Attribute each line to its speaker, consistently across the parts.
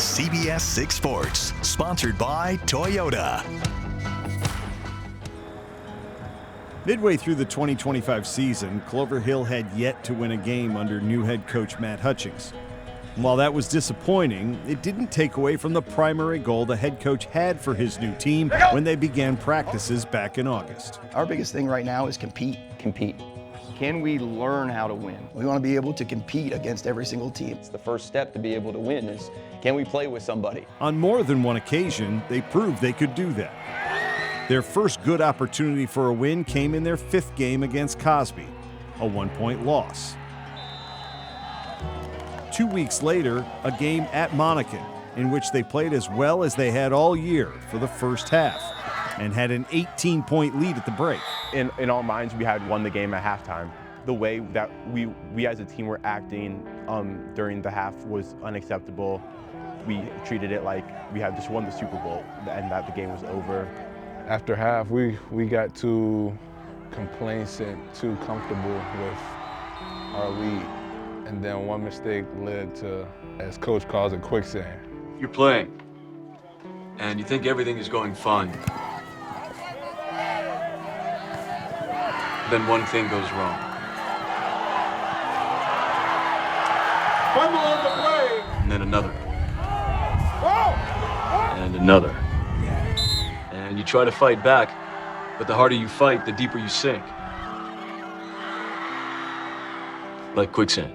Speaker 1: CBS 6 Sports, sponsored by Toyota.
Speaker 2: Midway through the 2025 season, Clover Hill had yet to win a game under new head coach Matt Hutchings. While that was disappointing, it didn't take away from the primary goal the head coach had for his new team when they began practices back in August.
Speaker 3: Our biggest thing right now is compete.
Speaker 4: Can we learn how to win?
Speaker 3: We want to be able to compete against every single team.
Speaker 4: It's the first step to be able to win is, can we play with somebody?
Speaker 2: On more than one occasion, they proved they could do that. Their first good opportunity for a win came in their 5th game against Cosby, a 1-point loss. 2 weeks later, a game at Monacan, in which they played as well as they had all year for the first half, and had an 18-point lead at the break.
Speaker 5: In our minds, we had won the game at halftime. The way that we as a team were acting during the half was unacceptable. We treated it like we had just won the Super Bowl and that the game was over.
Speaker 6: After half, we got too complacent, too comfortable with our lead. And then one mistake led to, as coach calls it, quicksand.
Speaker 7: You're playing, and you think everything is going fine. Then one thing goes wrong.
Speaker 6: Fumble on the play!
Speaker 7: And then another. And another. And you try to fight back, but the harder you fight, the deeper you sink. Like quicksand.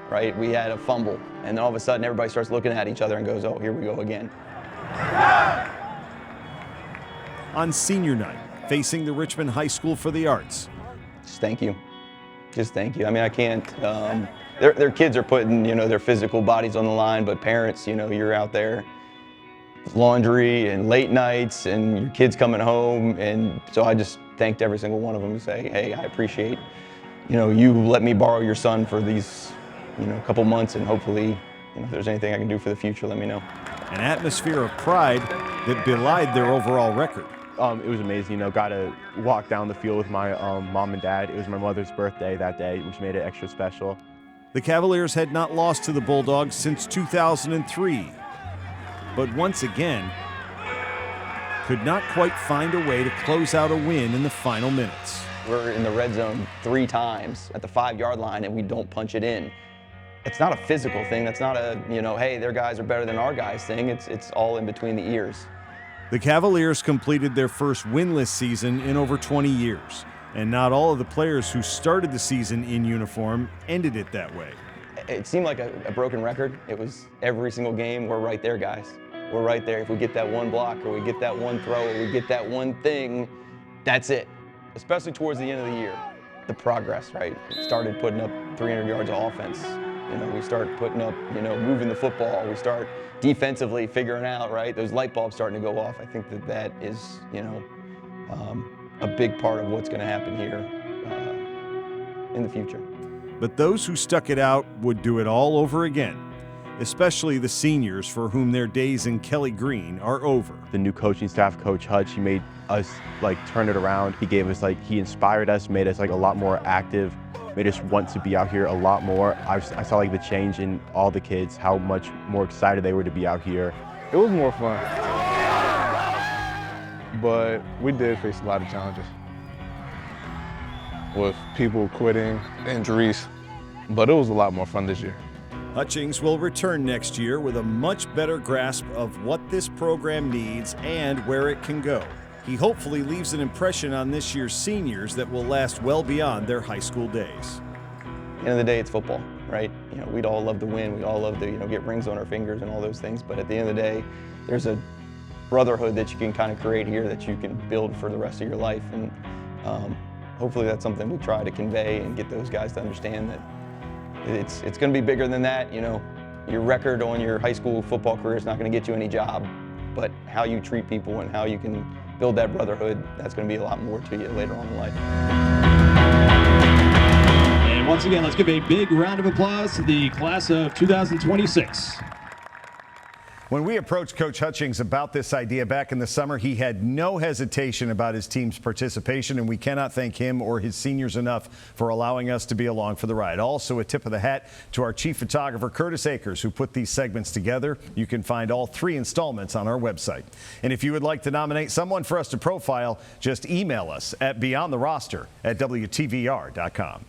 Speaker 4: Right? We had a fumble, and then all of a sudden everybody starts looking at each other and goes, oh, here we go again.
Speaker 2: On senior night, facing the Richmond High School for the Arts.
Speaker 4: Just thank you. Just thank you. I mean, I can't, their kids are putting, their physical bodies on the line, but parents, you're out there, laundry and late nights and your kids coming home. And so I just thanked every single one of them to say, hey, I appreciate, you let me borrow your son for these, couple months, and hopefully, if there's anything I can do for the future, let me know.
Speaker 2: An atmosphere of pride that belied their overall record.
Speaker 5: It was amazing, got to walk down the field with my mom and dad. It was my mother's birthday that day, which made it extra special.
Speaker 2: The Cavaliers had not lost to the Bulldogs since 2003, but once again, could not quite find a way to close out a win in the final minutes.
Speaker 4: We're in the red zone 3 times at the 5-yard line, and we don't punch it in. It's not a physical thing. That's not a, hey, their guys are better than our guys thing. It's all in between the ears.
Speaker 2: The Cavaliers completed their first winless season in over 20 years, and not all of the players who started the season in uniform ended it that way.
Speaker 4: It seemed like a broken record. It was every single game, we're right there, guys. We're right there. If we get that one block, or we get that one throw, or we get that one thing, that's it. Especially towards the end of the year. The progress, right? Started putting up 300 yards of offense. We start putting up, moving the football. We start defensively figuring out, right? Those light bulbs starting to go off. I think that is, a big part of what's going to happen here in the future.
Speaker 2: But those who stuck it out would do it all over again, especially the seniors for whom their days in Kelly Green are over.
Speaker 5: The new coaching staff, Coach Hutch, he made us turn it around. He gave us he inspired us, made us a lot more active, made us want to be out here a lot more. I saw the change in all the kids, how much more excited they were to be out here.
Speaker 6: It was more fun, but we did face a lot of challenges with people quitting, injuries, but it was a lot more fun this year.
Speaker 2: Hutchings will return next year with a much better grasp of what this program needs and where it can go. He hopefully leaves an impression on this year's seniors that will last well beyond their high school days.
Speaker 4: At the end of the day, it's football, right? We'd all love to win. We'd all love to, get rings on our fingers and all those things. But at the end of the day, there's a brotherhood that you can kind of create here that you can build for the rest of your life. And hopefully that's something we try to convey and get those guys to understand that it's going to be bigger than that. Your record on your high school football career is not going to get you any job, but how you treat people and how you can build that brotherhood, that's going to be a lot more to you later on in life.
Speaker 8: And once again, let's give a big round of applause to the class of 2026.
Speaker 2: When we approached Coach Hutchings about this idea back in the summer, he had no hesitation about his team's participation, and we cannot thank him or his seniors enough for allowing us to be along for the ride. Also, a tip of the hat to our chief photographer, Curtis Akers, who put these segments together. You can find all 3 installments on our website. And if you would like to nominate someone for us to profile, just email us at beyondtheroster@WTVR.com.